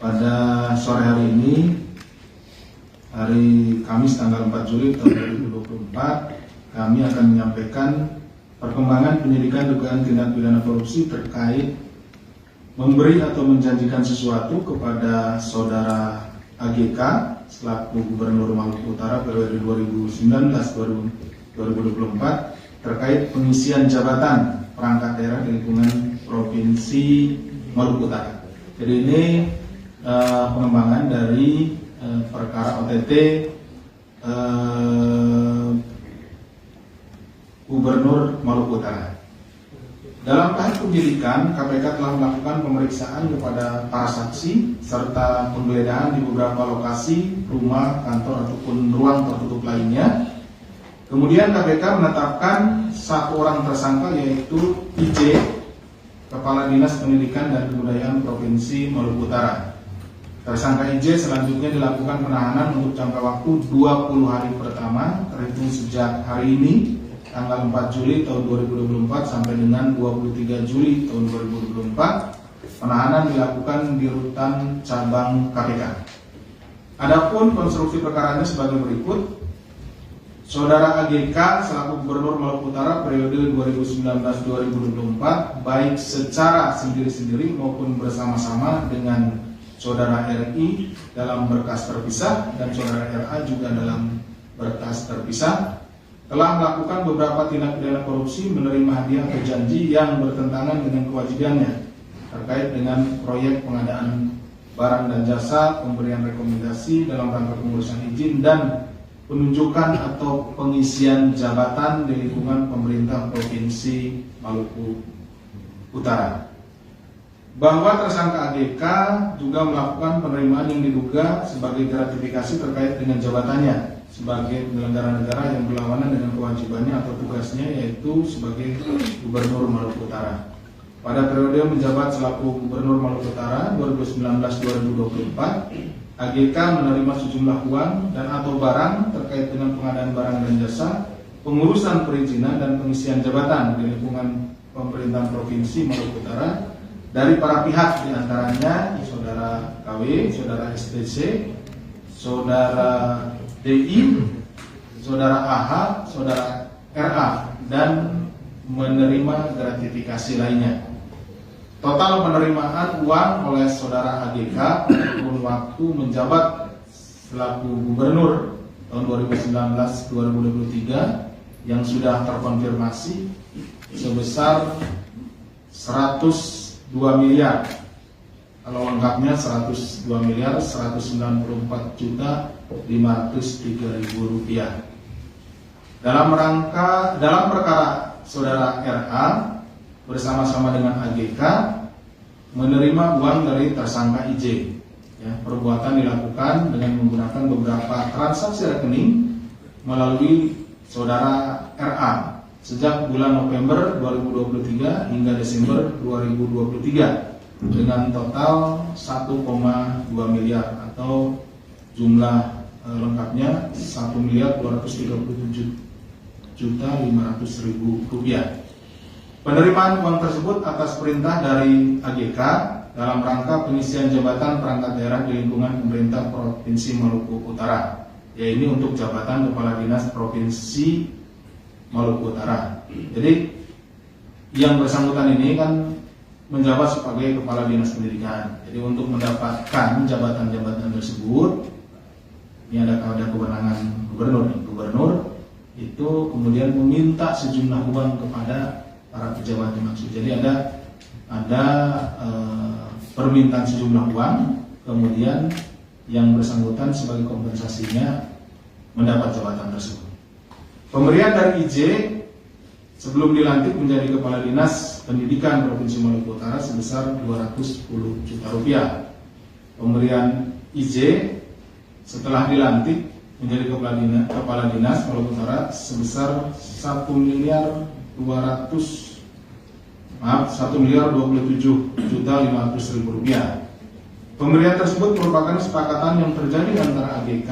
pada sore hari ini, hari Kamis tanggal 4 Juli tahun 2024, kami akan menyampaikan perkembangan penyidikan dugaan tindak pidana korupsi terkait memberi atau menjanjikan sesuatu kepada saudara AGK selaku Gubernur Maluku Utara periode 2019-2024 terkait pengisian jabatan perangkat daerah di lingkungan Provinsi Maluku Utara. Jadi ini pengembangan dari perkara OTT Gubernur Maluku Utara. Dalam tahap penyidikan, KPK telah melakukan pemeriksaan kepada para saksi serta penggeledahan di beberapa lokasi, rumah, kantor ataupun ruang tertutup lainnya. Kemudian KPK menetapkan satu orang tersangka yaitu IJ, Kepala Dinas Pendidikan dan Kebudayaan Provinsi Maluku Utara. Tersangka IJ selanjutnya dilakukan penahanan untuk jangka waktu 20 hari pertama terhitung sejak hari ini tanggal 4 Juli tahun 2024 sampai dengan 23 Juli tahun 2024. Penahanan dilakukan di rutan cabang KPK. Adapun konstruksi perkaranya sebagai berikut. Saudara AGK selaku Gubernur Maluku Utara periode 2019-2024 baik secara sendiri-sendiri maupun bersama-sama dengan Saudara RI dalam berkas terpisah dan Saudara RA juga dalam berkas terpisah telah melakukan beberapa tindak pidana korupsi menerima hadiah atau janji yang bertentangan dengan kewajibannya terkait dengan proyek pengadaan barang dan jasa, pemberian rekomendasi dalam rangka pengurusan izin dan penunjukan atau pengisian jabatan di lingkungan pemerintah Provinsi Maluku Utara. Bahwa tersangka AGK juga melakukan penerimaan yang diduga sebagai gratifikasi terkait dengan jabatannya sebagai penyelenggara negara yang berlawanan dengan kewajibannya atau tugasnya yaitu sebagai Gubernur Maluku Utara. Pada periode menjabat selaku Gubernur Maluku Utara 2019-2024, AGK menerima sejumlah uang dan atau barang terkait dengan pengadaan barang dan jasa, pengurusan perizinan dan pengisian jabatan di lingkungan pemerintahan Provinsi Maluku Utara dari para pihak diantaranya Saudara KW, Saudara STC, Saudara DI, Saudara AH, Saudara RA dan menerima gratifikasi lainnya. Total penerimaan uang oleh Saudara AGK untuk waktu menjabat selaku Gubernur tahun 2019-2023 yang sudah terkonfirmasi sebesar 102 miliar. Kalau lengkapnya 102 miliar 194.503.000 rupiah. Dalam perkara Saudara RA bersama-sama dengan AGK menerima uang dari tersangka IJ. Ya, perbuatan dilakukan dengan menggunakan beberapa transaksi rekening melalui Saudara RA sejak bulan November 2023 hingga Desember 2023 dengan total 1,2 miliar atau jumlah lengkapnya 1.237.500.000 rupiah. Penerimaan uang tersebut atas perintah dari AGK dalam rangka pengisian jabatan perangkat daerah di lingkungan pemerintah Provinsi Maluku Utara, yaitu untuk jabatan Kepala Dinas Provinsi Maluku Utara. Jadi yang bersangkutan ini kan menjabat sebagai Kepala Dinas Pendidikan. Jadi untuk mendapatkan jabatan-jabatan tersebut, ini ada kewenangan gubernur itu kemudian meminta sejumlah uang kepada para pejabat dimaksud. Jadi ada permintaan sejumlah uang, kemudian yang bersangkutan sebagai kompensasinya mendapat jabatan tersebut. Pemberian dari IJ sebelum dilantik menjadi Kepala Dinas Pendidikan Provinsi Maluku Utara sebesar 210 juta rupiah. Pemberian IJ setelah dilantik menjadi Kepala Dinas Maluku Utara sebesar 1.027.500.000 rupiah. Pemberian tersebut merupakan kesepakatan yang terjadi antara AGK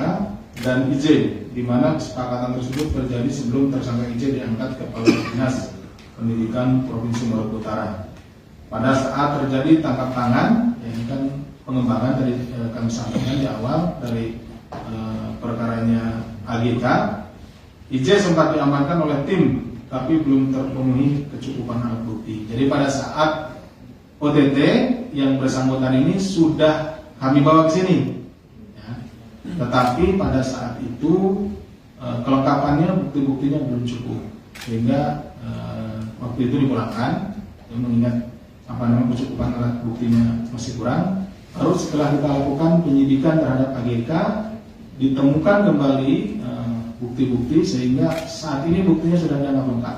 dan IJ, di mana kesepakatan tersebut terjadi sebelum tersangka IJ diangkat Kepala Dinas Pendidikan Provinsi Maluku Utara. Pada saat terjadi tangkap tangan, ya ini kan pengembangan tadi kami sampaikan di awal dari perkaranya AGK. IJ sempat diamankan oleh tim, tapi belum terpenuhi kecukupan alat bukti. Jadi pada saat OTT yang bersangkutan ini sudah kami bawa ke sini, ya. Tetapi pada saat itu kelengkapannya bukti-buktinya belum cukup, sehingga waktu itu dipulangkan. Mengingat kecukupan alat buktinya masih kurang. Baru setelah kita lakukan penyidikan terhadap AGK, ditemukan kembali bukti-bukti, sehingga saat ini buktinya sudah dianggap lengkap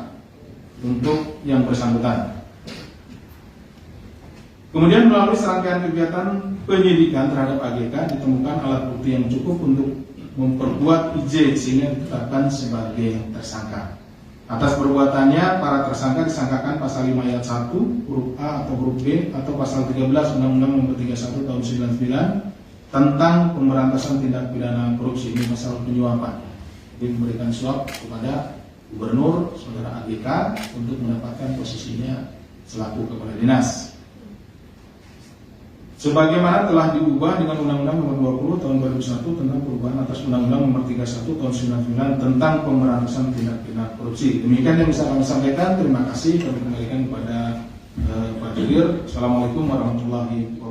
untuk yang bersangkutan. Kemudian melalui serangkaian kegiatan penyidikan terhadap AGK, ditemukan alat bukti yang cukup untuk memperkuat IJ sehingga ditetapkan sebagai tersangka. Atas perbuatannya, para tersangka disangkakan pasal 5 ayat 1, huruf A atau huruf B, atau pasal 13 Undang-Undang Nomor 31 Tahun 99 tentang pemberantasan tindak pidana korupsi, ini pasal penyuapan. Jadi memberikan suap kepada Gubernur Saudara AGK untuk mendapatkan posisinya selaku kepala dinas. Sebagaimana telah diubah dengan Undang-Undang Nomor 20 Tahun 2001 tentang perubahan atas Undang-Undang Nomor 31 Tahun 99 tentang pemberantasan tindak pidana korupsi. Demikian yang bisa kami sampaikan. Terima kasih. Kami kembalikan kepada Pak Judir. Assalamualaikum warahmatullahi wabarakatuh.